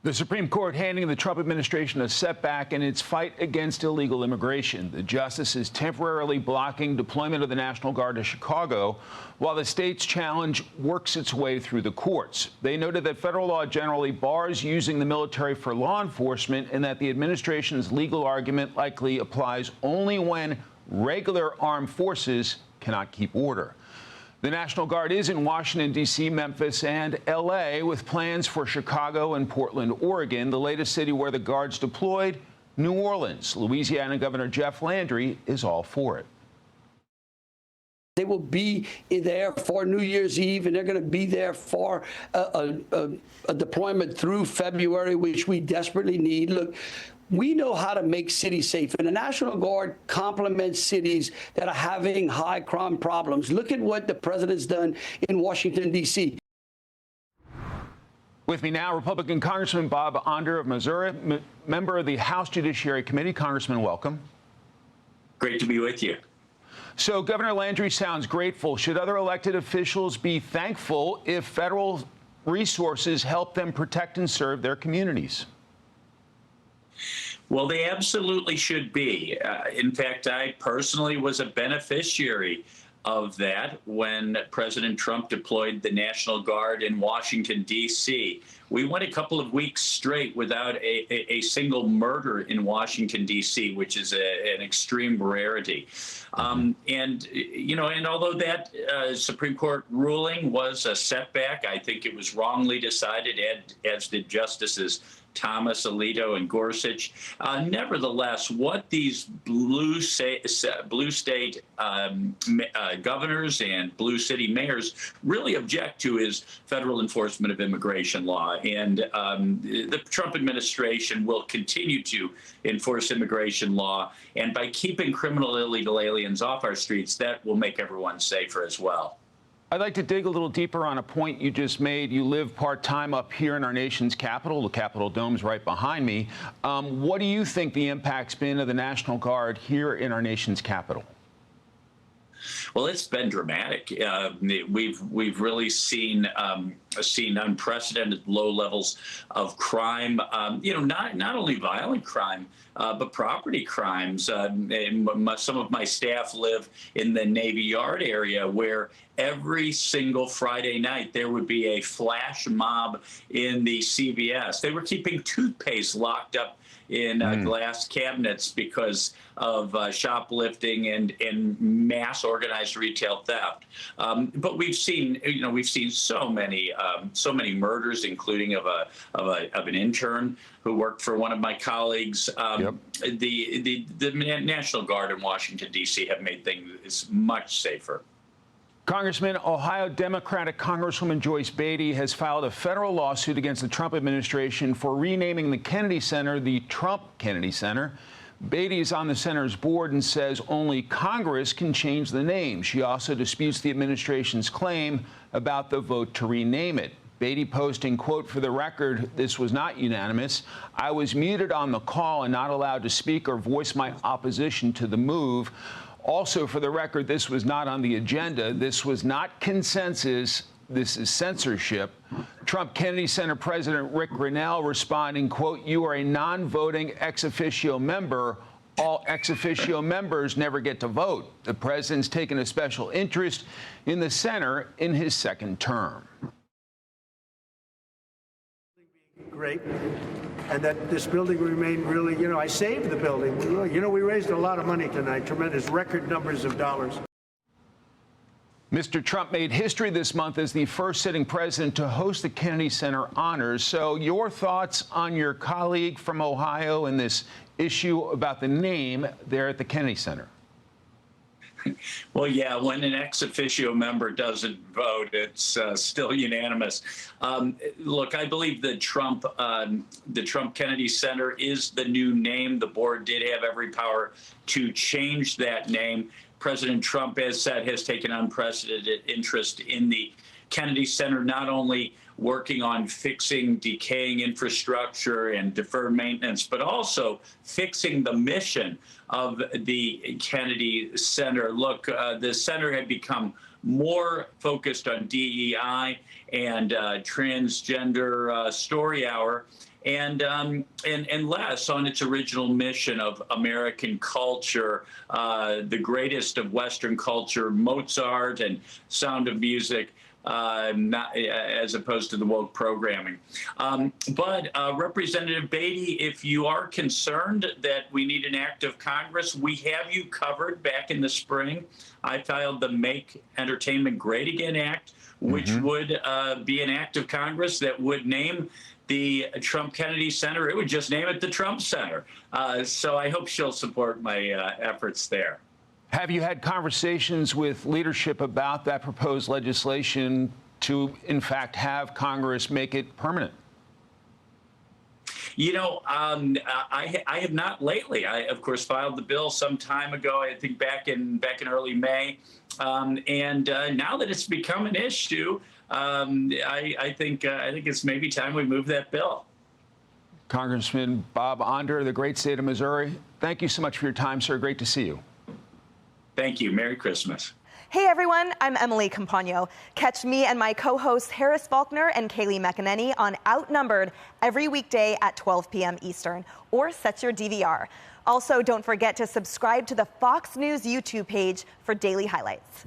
The Supreme Court handing the Trump administration a setback in its fight against illegal immigration. The justice is temporarily blocking deployment of the National Guard to Chicago while the state's challenge works its way through the courts. They noted that federal law generally bars using the military for law enforcement and that the administration's legal argument likely applies only when regular armed forces cannot keep order. The National Guard is in Washington, D.C., Memphis, and L.A. with plans for Chicago and Portland, Oregon, the latest city where the Guard's deployed, New Orleans. Louisiana Governor Jeff Landry is all for it. They will be there for New Year's Eve, and they're going to be there for a deployment through February, which we desperately need. Look, we know how to make cities safe, and the National Guard complements cities that are having high crime problems. Look at what the president's done in Washington, D.C. With me now, Republican Congressman Bob Onder of Missouri, member of the House Judiciary Committee. Congressman, welcome. Great to be with you. So Governor Landry sounds grateful. Should other elected officials be thankful if federal resources help them protect and serve their communities? Well, they absolutely should be. In fact, I personally was a beneficiary of that when President Trump deployed the National Guard in Washington, D.C. We went a couple of weeks straight without a single murder in Washington, D.C., which is an extreme rarity. And although that Supreme Court ruling was a setback, I think it was wrongly decided, as did Justices Thomas, Alito, and Gorsuch. Nevertheless, what these blue state governors and blue city mayors really object to is federal enforcement of immigration law. And the Trump administration will continue to enforce immigration law. And by keeping criminal illegal aliens off our streets, that will make everyone safer as well. I'd like to dig a little deeper on a point you just made. You live part-time up here in our nation's capital. The Capitol Dome's right behind me. What do you think the impact's been of the National Guard here in our nation's capital? Well, it's been dramatic. We've really seen unprecedented low levels of crime. Not only violent crime, but property crimes. Some of my staff live in the Navy Yard area, where every single Friday night there would be a flash mob in the CVS. They were keeping toothpaste locked up in glass cabinets because of shoplifting and mass organized retail theft. But we've seen so many murders, including of an intern who worked for one of my colleagues. The National Guard in Washington, D.C. have made things much safer. Congressman, Ohio Democratic Congresswoman Joyce Beatty has filed a federal lawsuit against the Trump administration for renaming the Kennedy Center the Trump Kennedy Center. Beatty is on the center's board and says only Congress can change the name. She also disputes the administration's claim about the vote to rename it. Beatty posting, quote, "For the record, this was not unanimous. I was muted on the call and not allowed to speak or voice my opposition to the move. Also, for the record, this was not on the agenda. This was not consensus. This is censorship." Trump Kennedy Center President Rick Grenell responding, quote, "You are a non-voting ex officio member. All ex officio members never get to vote. The president's taken a special interest in the center in his second term." Great. And that this building remained really, I saved the building. We raised a lot of money tonight, tremendous record numbers of dollars. Mr. Trump made history this month as the first sitting president to host the Kennedy Center honors. So your thoughts on your colleague from Ohio and this issue about the name there at the Kennedy Center? Well, yeah, when an ex officio member doesn't vote, it's still unanimous. Look, I believe the Trump Kennedy Center is the new name. The board did have every power to change that name. President Trump, as said, has taken unprecedented interest in the Kennedy Center, not only working on fixing decaying infrastructure and deferred maintenance, but also fixing the mission of the Kennedy Center. Look, the center had become more focused on DEI and transgender story hour, and less on its original mission of American culture, the greatest of Western culture, Mozart and Sound of Music, not as opposed to the woke programming. But Representative Beatty, if you are concerned that we need an act of Congress, we have you covered. Back in the spring, I filed the Make Entertainment Great Again Act, which would be an act of Congress that would name the Trump Kennedy Center. It would just name it the Trump Center. So I hope she'll support my efforts there. Have you had conversations with leadership about that proposed legislation to, in fact, have Congress make it permanent? You know, I have not lately. I, of course, filed the bill some time ago. I think back in early May, and now that it's become an issue, I think it's maybe time we move that bill. Congressman Bob Onder, the great state of Missouri, thank you so much for your time, sir. Great to see you. Thank you. Merry Christmas. Hey everyone, I'm Emily Campagno. Catch me and my co-hosts Harris Faulkner and Kaylee McEnany on Outnumbered every weekday at 12 p.m. Eastern, or set your DVR. Also, don't forget to subscribe to the Fox News YouTube page for daily highlights.